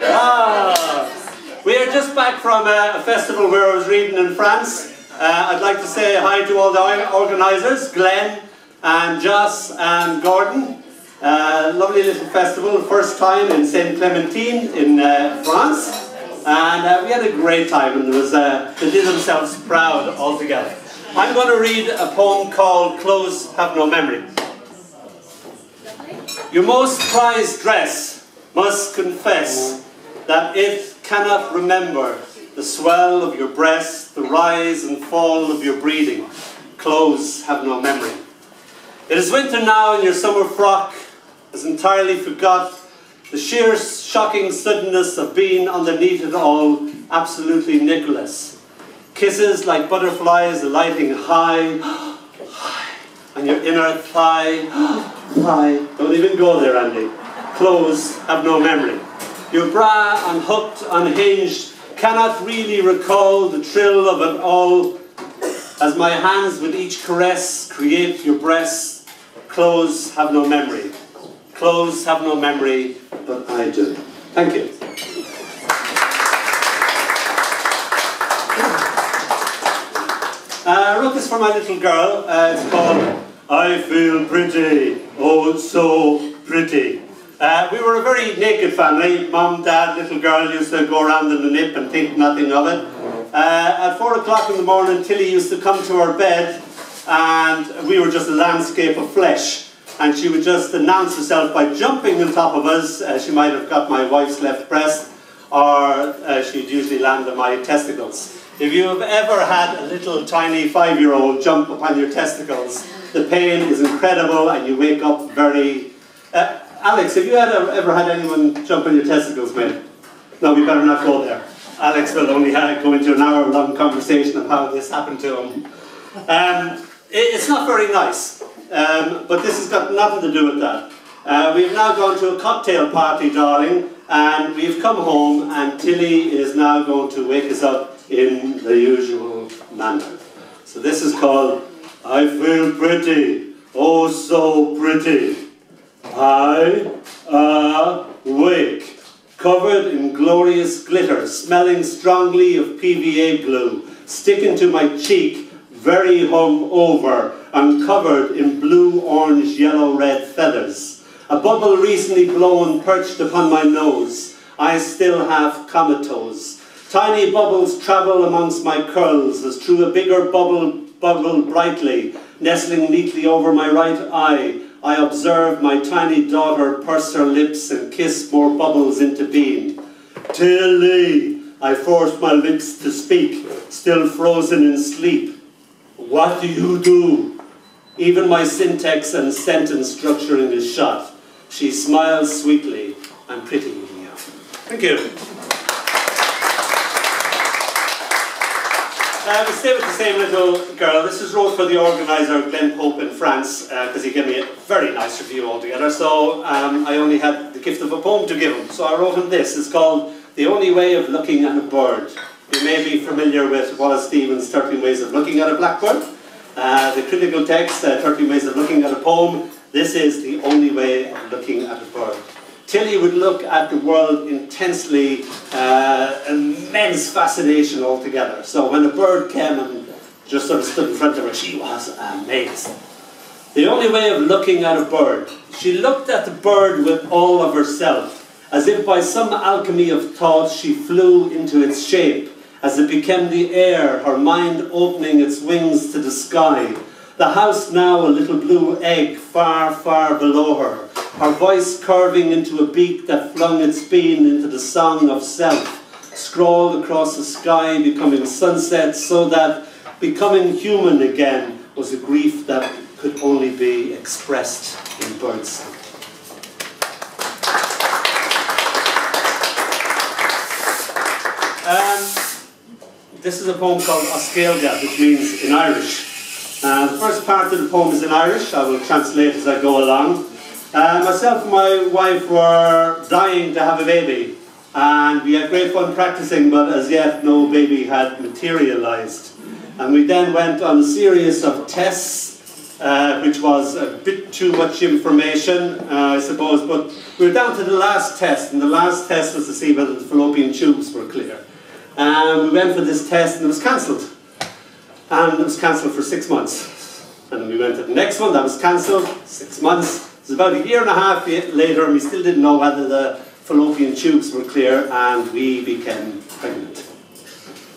We are just back from a festival where I was reading in France. I'd like to say hi to all the organisers, Glenn and Joss and Gordon. Lovely little festival, first time in St. Clémentin in France. And we had a great time, and they did themselves proud altogether. I'm going to read a poem called Clothes Have No Memory. Your most prized dress must confess that it cannot remember the swell of your breast, the rise and fall of your breathing. Clothes have no memory. It is winter now, and your summer frock has entirely forgot the sheer shocking suddenness of being underneath it all, absolutely Nicholas. Kisses like butterflies alighting high, on your inner thigh, Don't even go there, Andy. Clothes have no memory. Your bra, unhooked, unhinged, cannot really recall the thrill of it all, as my hands with each caress create your breasts. Clothes have no memory. Clothes have no memory, but I do. Thank you. I wrote this for my little girl. It's called I Feel Pretty, Oh So Pretty. We were a very naked family. Mum, Dad, little girl used to go around in the nip and think nothing of it. At 4 o'clock in the morning, Tilly used to come to our bed, and we were just a landscape of flesh. And she would just announce herself by jumping on top of us. She might have got my wife's left breast, or she'd usually land on my testicles. If you have ever had a little tiny 5-year-old jump upon your testicles, the pain is incredible, and you wake up very... Alex, have you ever had anyone jump on your testicles, mate? No, we better not go there. Alex will only go into an hour-long conversation of how this happened to him. It's not very nice, but this has got nothing to do with that. We've now gone to a cocktail party, darling, and we've come home, and Tilly is now going to wake us up in the usual manner. So this is called I Feel Pretty, Oh So Pretty. I awake, covered in glorious glitter, smelling strongly of PVA glue, sticking to my cheek, very hungover, and covered in blue, orange, yellow, red feathers. A bubble recently blown perched upon my nose. I still half comatose. Tiny bubbles travel amongst my curls as through a bigger bubble brightly, nestling neatly over my right eye. I observe my tiny daughter purse her lips and kiss more bubbles into being. Tilly, I force my lips to speak, still frozen in sleep. What do you do? Even my syntax and sentence structuring is shot. She smiles sweetly. I'm pretty you. Thank you. We stay with the same little girl. This is wrote for the organiser, Glyn Pope in France, because he gave me a very nice review altogether. So I only had the gift of a poem to give him. So I wrote him this. It's called The Only Way of Looking at a Bird. You may be familiar with Wallace Stevens' 13 Ways of Looking at a Blackbird. The critical text, 13 Ways of Looking at a Poem. This is the only way of looking at a bird. Tilly would look at the world intensely, immense fascination altogether. So when a bird came and just sort of stood in front of her, she was amazed. The only way of looking at a bird. She looked at the bird with all of herself, as if by some alchemy of thought she flew into its shape, as it became the air, her mind opening its wings to the sky. The house now a little blue egg far, far below her. Her voice curving into a beak that flung its being into the song of self, scrawled across the sky, becoming sunset, so that becoming human again was a grief that could only be expressed in birdsong. This is a poem called Oscailga, which means in Irish. The first part of the poem is in Irish. I will translate as I go along. Myself and my wife were dying to have a baby, and we had great fun practicing, but as yet no baby had materialized. And we then went on a series of tests, which was a bit too much information, I suppose, but we were down to the last test, and the last test was to see whether the fallopian tubes were clear. We went for this test and it was cancelled. And it was cancelled for 6 months. And then we went to the next one, that was cancelled, 6 months. It was about a year and a half later and we still didn't know whether the fallopian tubes were clear, and we became pregnant.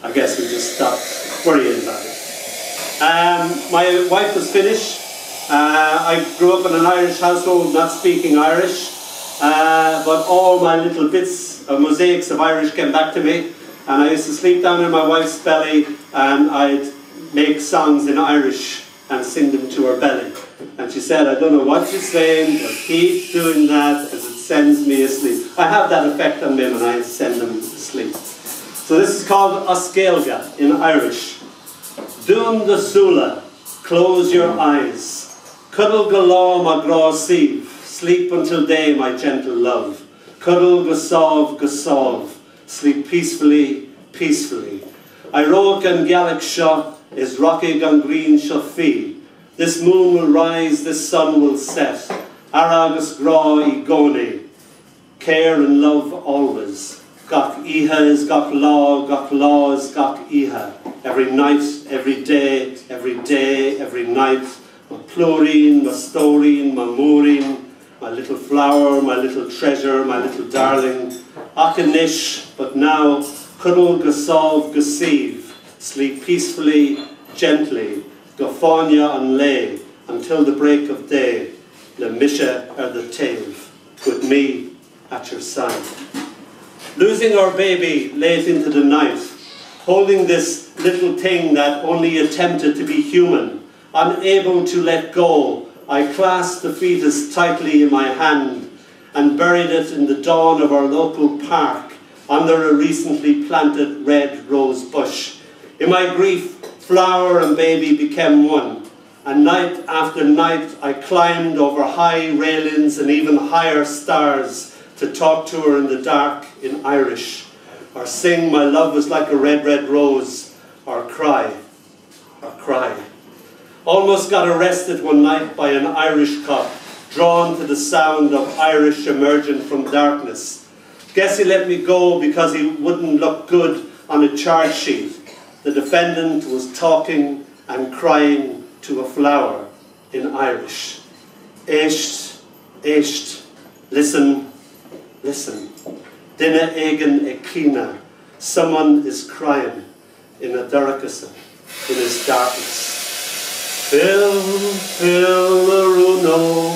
I guess we just stopped worrying about it. My wife was Finnish. I grew up in an Irish household, not speaking Irish, but all my little bits of mosaics of Irish came back to me, and I used to sleep down in my wife's belly and I'd make songs in Irish and sing them to her belly. And she said, I don't know what you're saying, but keep doing that as it sends me asleep. I have that effect on men and I send them to sleep. So this is called Oscailga in Irish. Dún the Sula, close your eyes. Cuddle galore my gra sieve, sleep until day my gentle love. Cuddle gasov, sleep peacefully, peacefully. I roke and Gaelic shot is rocky gan green shall feel. This moon will rise, this sun will set. Aragus gra I goni. Care and love always. Gach iha is gach law is gach iha. Every night, every day, every night. My plurine, my storine, my mooring, my little flower, my little treasure, my little darling. Achanish, but now, cuddle gasolve gasive. Sleep peacefully, gently, Gofania and lay, until the break of day, Le Misha er the Tave, with me at your side. Losing our baby late into the night, holding this little thing that only attempted to be human, unable to let go, I clasped the fetus tightly in my hand and buried it in the dawn of our local park under a recently planted red rose bush. In my grief, flower and baby became one, and night after night I climbed over high railings and even higher stars to talk to her in the dark in Irish, or sing my love was like a red, red rose, or cry, or cry. Almost got arrested one night by an Irish cop, drawn to the sound of Irish emerging from darkness. Guess he let me go because he wouldn't look good on a charge sheet. The defendant was talking and crying to a flower in Irish. Éist, éist, listen, listen. Dinna egan ekina. Someone is crying in a darkness, in his darkness. Phil, Phil Aruno,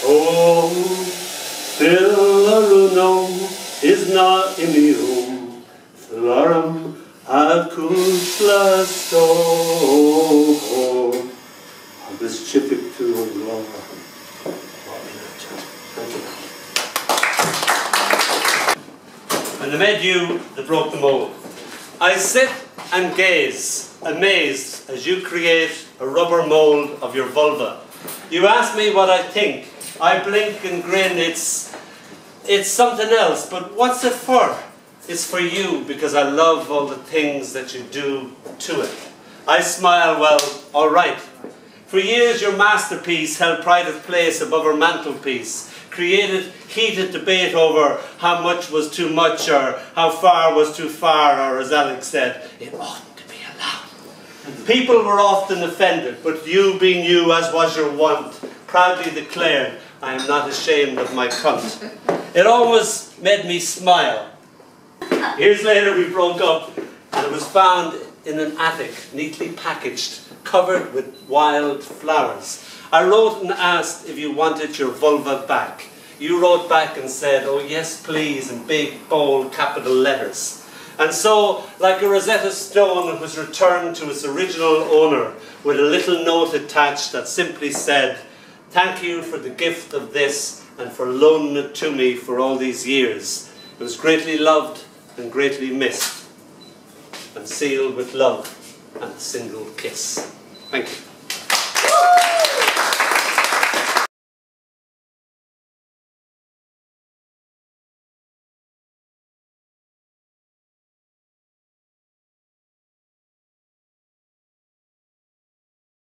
oh, Phil Aruno is not in the room. Philarum Akushla sto, this chipping to Vulva. And the medu that broke the mold. I sit and gaze, amazed, as you create a rubber mold of your vulva. You ask me what I think. I blink and grin. It's something else, but what's it for? It's for you, because I love all the things that you do to it. I smile, well, all right. For years your masterpiece held pride of place above our mantelpiece, created heated debate over how much was too much or how far was too far, or as Alex said, it oughtn't to be allowed. People were often offended, but you being you, as was your wont, proudly declared, I am not ashamed of my cunt. It always made me smile. Years later we broke up and it was found in an attic, neatly packaged, covered with wild flowers. I wrote and asked if you wanted your vulva back. You wrote back and said, oh yes please, in big, bold, capital letters. And so, like a Rosetta Stone, it was returned to its original owner with a little note attached that simply said, thank you for the gift of this and for loaning it to me for all these years. It was greatly loved and greatly missed, and sealed with love and a single kiss. Thank you.